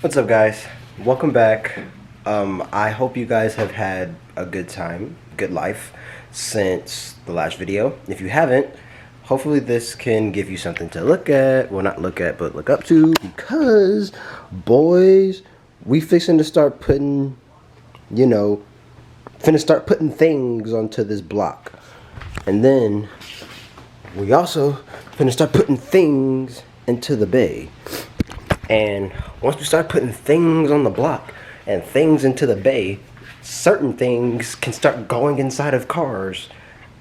What's up, guys? Welcome back. I hope you guys have had a good time, good life since the last video. If you haven't, hopefully this can give you something to look at. Well, not look at, but look up to, because boys, we fixing to start putting, finna start putting things onto this block. And then we also finna start putting things into the bay. And once we start putting things on the block and things into the bay, certain things can start going inside of cars,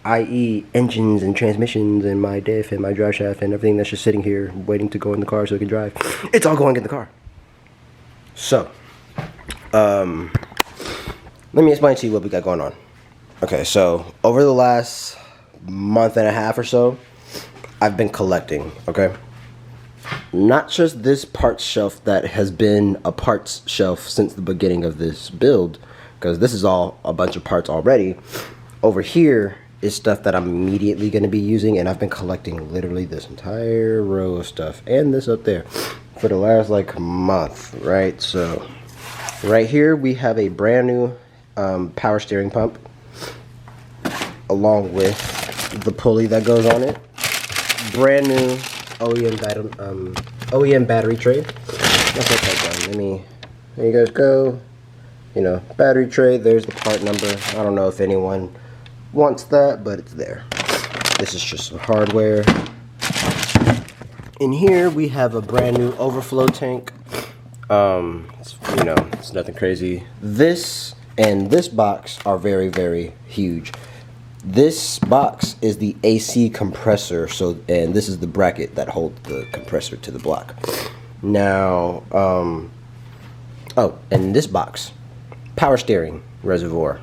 i.e. engines and transmissions and my diff and my drive shaft and everything that's just sitting here waiting to go in the car so it can drive. It's all going in the car. So, let me explain to you what we got going on. Okay, so over the last month and a half or so, I've been collecting, okay? Not just this parts shelf that has been a parts shelf since the beginning of this build, because this is all a bunch of parts already. Over here is stuff that I'm immediately going to be using, and I've been collecting literally this entire row of stuff and this up there for the last like month, right? So right here we have a brand new power steering pump along with the pulley that goes on it. Brand new OEM battery tray. Let's put that down. There you guys go. Battery tray. There's the part number. I don't know if anyone wants that, but it's there. This is just some hardware. In here we have a brand new overflow tank. It's nothing crazy. This and this box are very, very huge. This box is the AC compressor, and this is the bracket that holds the compressor to the block. Now, and this box, power steering reservoir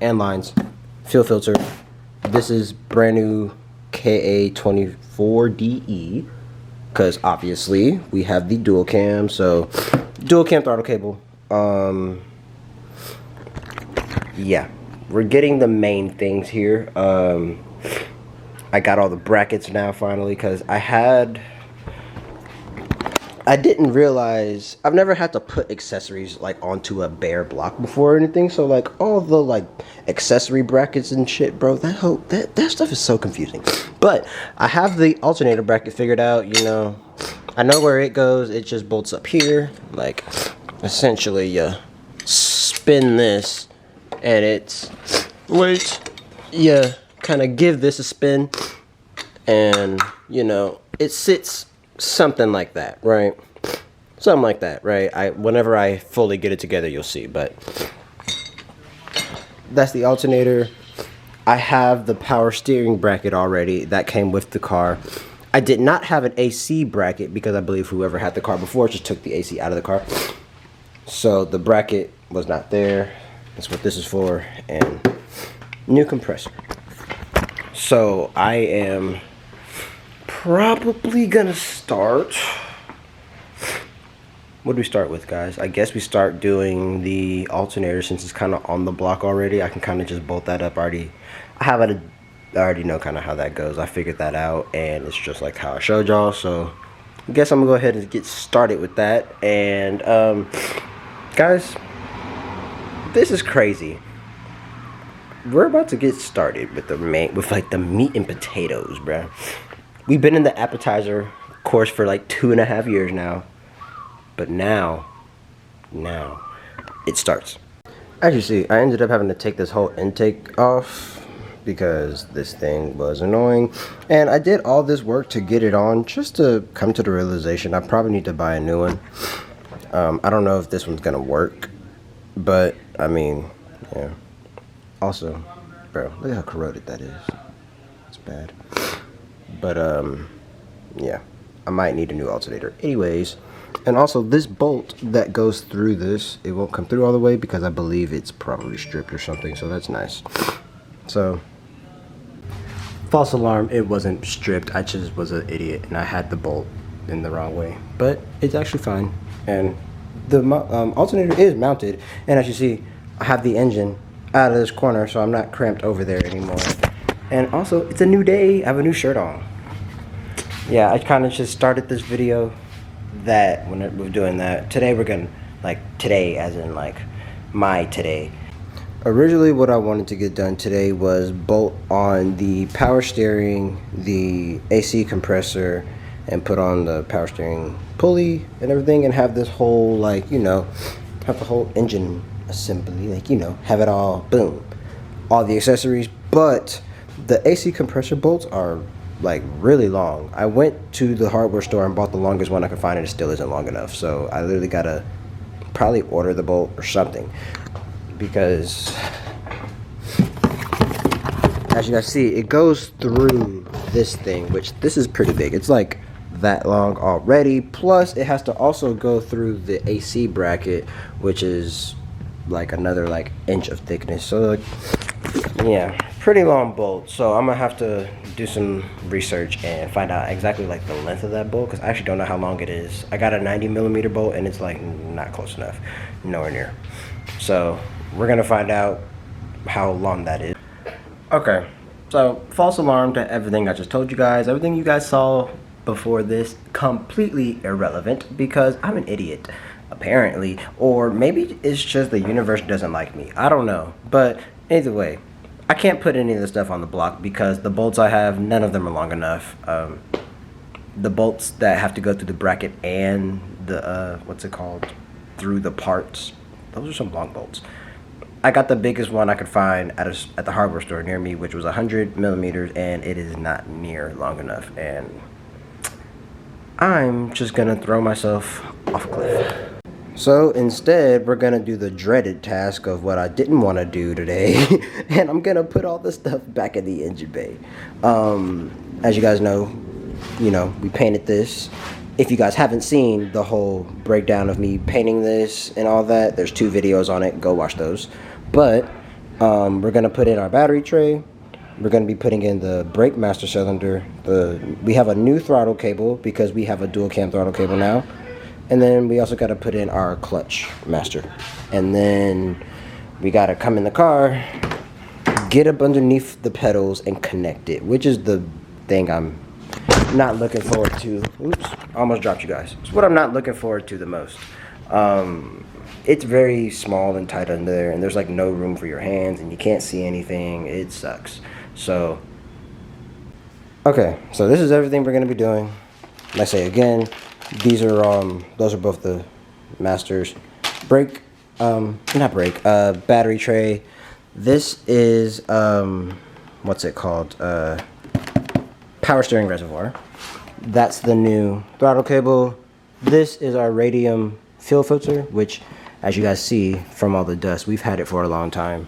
and lines, fuel filter. This is brand new KA24DE, because obviously we have the dual cam, so dual cam throttle cable. Yeah. We're getting the main things here. I got all the brackets now finally, because I didn't realize, I've never had to put accessories like onto a bare block before or anything, so like all the like accessory brackets and shit, bro, that stuff is so confusing. But I have the alternator bracket figured out. I know where it goes. It just bolts up here. Like, essentially you spin this and you kind of give this a spin, and it sits something like that, right? Something like that, right? Whenever I fully get it together, you'll see. But that's the alternator. I have the power steering bracket already that came with the car. I did not have an AC bracket because I believe whoever had the car before just took the AC out of the car, so the bracket was not there. That's what this is for. And new compressor. So I am probably gonna start. What do we start with, guys? I guess we start doing the alternator since it's kind of on the block already. I can kind of just bolt that up already. I already know kind of how that goes. I figured that out, and it's just like how I showed y'all. So I guess I'm gonna go ahead and get started with that. And guys, this is crazy. We're about to get started with the meat and potatoes, bruh. We've been in the appetizer course for like 2.5 years now, but now it starts. As you see, I ended up having to take this whole intake off because this thing was annoying, and I did all this work to get it on just to come to the realization I probably need to buy a new one. I don't know if this one's gonna work, but yeah. Also, bro, look at how corroded that is. It's bad. But yeah, I might need a new alternator anyways. And also, this bolt that goes through this, it won't come through all the way because I believe it's probably stripped or something, so that's nice. So, false alarm, it wasn't stripped. I just was an idiot and I had the bolt in the wrong way, but it's actually fine. And the alternator is mounted, and as you see, I have the engine out of this corner, so I'm not cramped over there anymore. And also, it's a new day. I have a new shirt on. Yeah, I kind of just started this video that when we're doing that. Today we're gonna, like, today as in like my today. Originally what I wanted to get done today was bolt on the power steering, the AC compressor, and put on the power steering pulley and everything, and have this whole, like, you know, have the whole engine assembly, like, you know, have it all, boom, all the accessories. But the AC compressor bolts are like really long. I went to the hardware store and bought the longest one I could find, and it still isn't long enough. So I literally gotta probably order the bolt or something, because as you guys see, it goes through this thing, which this is pretty big. It's like that long already, plus it has to also go through the AC bracket, which is like another like inch of thickness. So like, yeah, pretty long bolt. So I'm gonna have to do some research and find out exactly like the length of that bolt, because I actually don't know how long it is. I got a 90mm bolt and it's like not close enough, nowhere near. So we're gonna find out how long that is. Okay, so false alarm to everything I just told you guys. Everything you guys saw before this, completely irrelevant, because I'm an idiot, apparently. Or maybe it's just the universe doesn't like me. I don't know. But either way, I can't put any of this stuff on the block because the bolts I have, none of them are long enough. The bolts that have to go through the bracket and the, what's it called, through the parts, those are some long bolts. I got the biggest one I could find at the hardware store near me, which was 100mm, and it is not near long enough. And I'm just gonna throw myself off a cliff. So instead, we're gonna do the dreaded task of what I didn't want to do today, and I'm gonna put all this stuff back in the engine bay. As you guys know, we painted this. If you guys haven't seen the whole breakdown of me painting this and all that, there's 2 videos on it. Go watch those. But we're gonna put in our battery tray. We're gonna be putting in the brake master cylinder. We have a new throttle cable because we have a dual cam throttle cable now. And then we also gotta put in our clutch master. And then we gotta come in the car, get up underneath the pedals and connect it, which is the thing I'm not looking forward to. Oops, almost dropped you guys. It's what I'm not looking forward to the most. It's very small and tight under there, and there's like no room for your hands, and you can't see anything. It sucks. So, okay, so this is everything we're gonna be doing. Like I say again, these are those are both the masters. Battery tray. This is what's it called? Power steering reservoir. That's the new throttle cable. This is our radium fuel filter, which, as you guys see from all the dust, we've had it for a long time.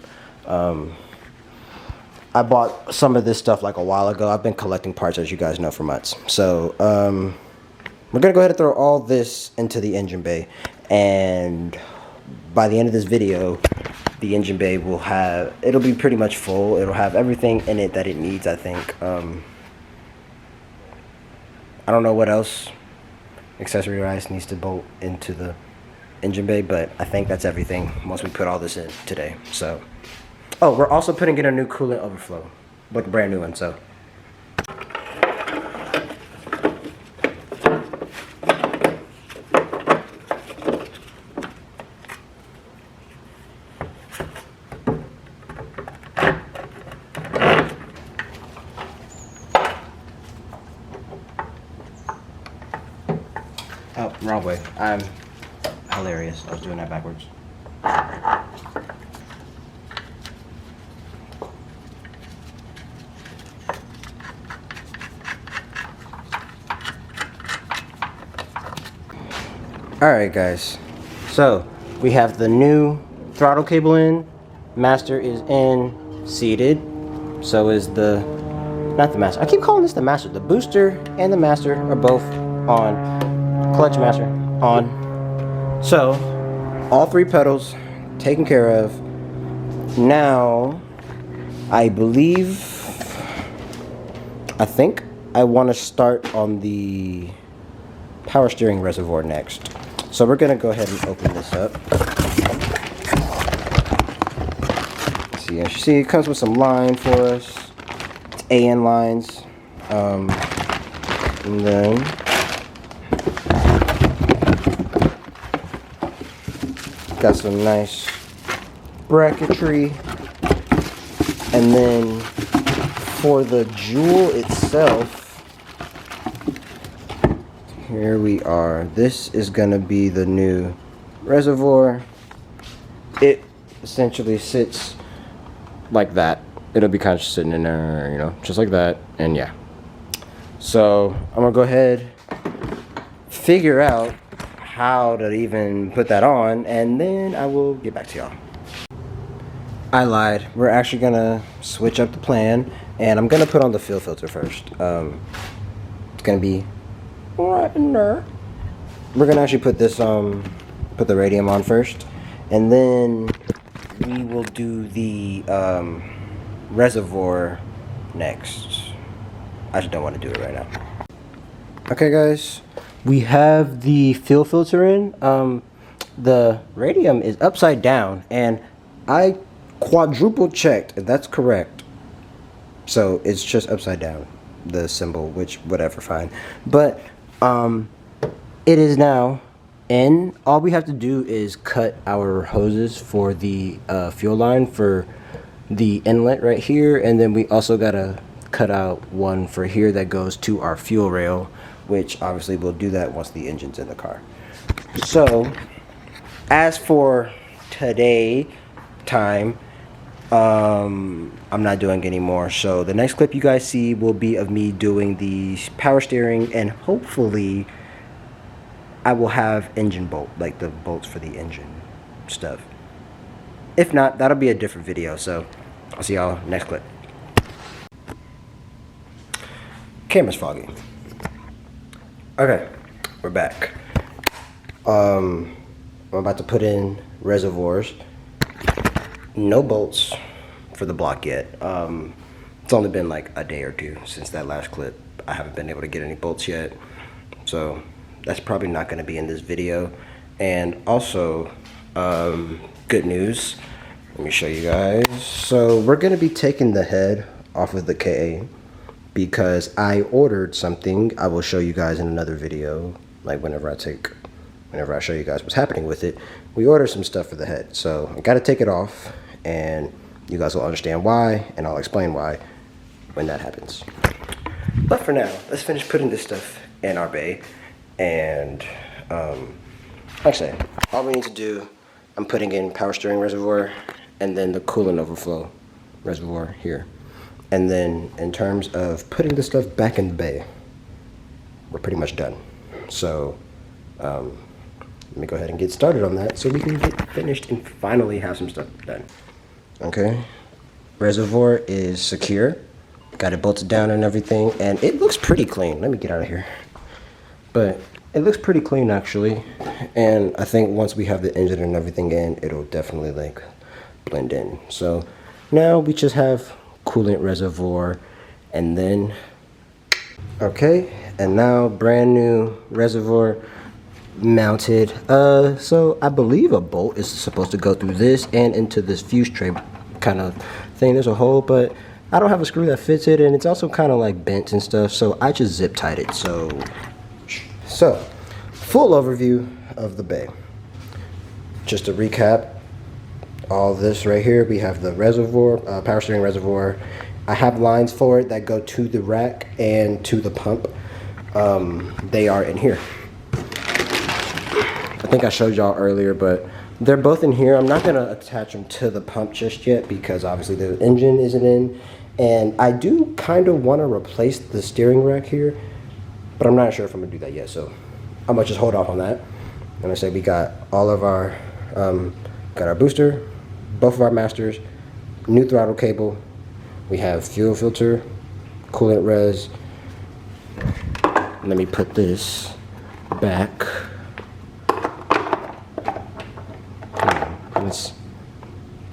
I bought some of this stuff like a while ago. I've been collecting parts, as you guys know, for months. So we're gonna go ahead and throw all this into the engine bay, and by the end of this video, the engine bay it'll be pretty much full. It'll have everything in it that it needs, I think. I don't know what else accessory-wise needs to bolt into the engine bay, but I think that's everything once we put all this in today. So, oh, we're also putting in a new coolant overflow, like a brand new one. So, oh, wrong way. I'm hilarious. I was doing that backwards. Alright guys, so we have the new throttle cable in, master is in, seated, so is not the master, I keep calling this the master, the booster and the master are both on, clutch master on. So all 3 pedals taken care of. Now I think I want to start on the power steering reservoir next. So we're gonna go ahead and open this up. See, as you see, it comes with some line for us. It's AN lines. And then got some nice bracketry. And then for the jewel itself, here we are. This is gonna be the new reservoir. It essentially sits like that. It'll be kind of sitting in there, you know, just like that. And yeah. So I'm gonna go ahead, figure out how to even put that on, and then I will get back to y'all. I lied. We're actually gonna switch up the plan, and I'm gonna put on the fill filter first. It's gonna be right in there. We're gonna actually put this put the radium on first, and then we will do the reservoir next. I just don't want to do it right now. Okay, guys, we have the fill filter in. The radium is upside down, and I quadruple checked, and that's correct. So it's just upside down, the symbol, which whatever, fine. But it is now in. All we have to do is cut our hoses for the fuel line for the inlet right here, and then we also gotta cut out one for here that goes to our fuel rail, which obviously we'll do that once the engine's in the car. So as for today time, I'm not doing anymore. So the next clip you guys see will be of me doing the power steering, and hopefully I will have engine bolt, like the bolts for the engine stuff. If not, that'll be a different video. So I'll see y'all next clip. Camera's foggy. Okay, we're back. I'm about to put in reservoirs. No bolts for the block yet. It's only been like a day or two since that last clip. I haven't been able to get any bolts yet, so that's probably not going to be in this video. And also, good news, let me show you guys. So we're going to be taking the head off of the KA because I ordered something. I will show you guys in another video, like whenever I show you guys what's happening with it. We ordered some stuff for the head, so I got to take it off, and you guys will understand why, and I'll explain why when that happens. But for now, let's finish putting this stuff in our bay. And actually, all we need to do, I'm putting in power steering reservoir and then the coolant overflow reservoir here. And then in terms of putting the stuff back in the bay, we're pretty much done. So let me go ahead and get started on that so we can get finished and finally have some stuff done. Okay, reservoir is secure. Got it bolted down and everything, and it looks pretty clean. Let me get out of here. But it looks pretty clean actually, and I think once we have the engine and everything in, it'll definitely like blend in. So now we just have coolant reservoir, and then okay, and now brand new reservoir mounted. So I believe a bolt is supposed to go through this and into this fuse tray kind of thing. There's a hole, but I don't have a screw that fits it, and it's also kind of like bent and stuff, so I just zip tied it. So full overview of the bay. Just to recap, all this right here, we have the reservoir, power steering reservoir. I have lines for it that go to the rack and to the pump. They are in here. I think I showed y'all earlier, but they're both in here. I'm not gonna attach them to the pump just yet because obviously the engine isn't in. And I do kind of want to replace the steering rack here, but I'm not sure if I'm gonna do that yet. So I'm gonna just hold off on that. And I say we got all of our, got our booster, both of our masters, new throttle cable. We have fuel filter, coolant res. Let me put this back.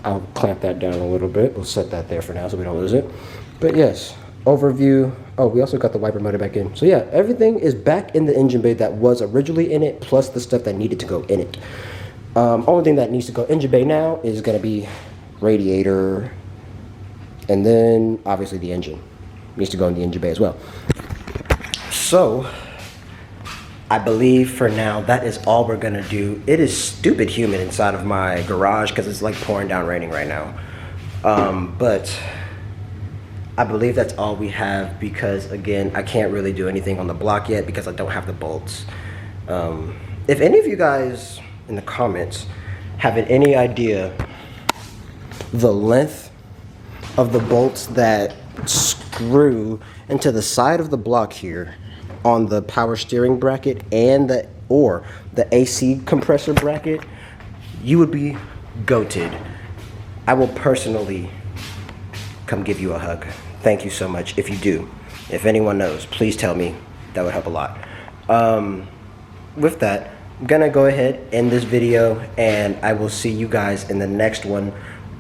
I'll clamp that down a little bit. We'll set that there for now so we don't lose it. But yes, overview. Oh, we also got the wiper motor back in. So yeah, everything is back in the engine bay that was originally in it, plus the stuff that needed to go in it. Only thing that needs to go engine bay now is gonna be radiator, and then obviously the engine needs to go in the engine bay as well. So I believe for now that is all we're gonna do. It is stupid humid inside of my garage because it's like pouring down raining right now. But I believe that's all we have because again, I can't really do anything on the block yet because I don't have the bolts. If any of you guys in the comments have any idea the length of the bolts that screw into the side of the block here on the power steering bracket and the AC compressor bracket, you would be goated. I will personally come give you a hug. Thank you so much if you do. If anyone knows, please tell me. That would help a lot. With that, I'm gonna go ahead, end this video, and I will see you guys in the next one.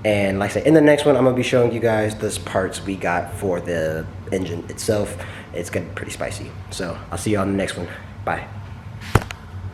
And like I said, in the next one, I'm gonna be showing you guys the parts we got for the engine itself. It's gonna be pretty spicy. So I'll see you on the next one. Bye.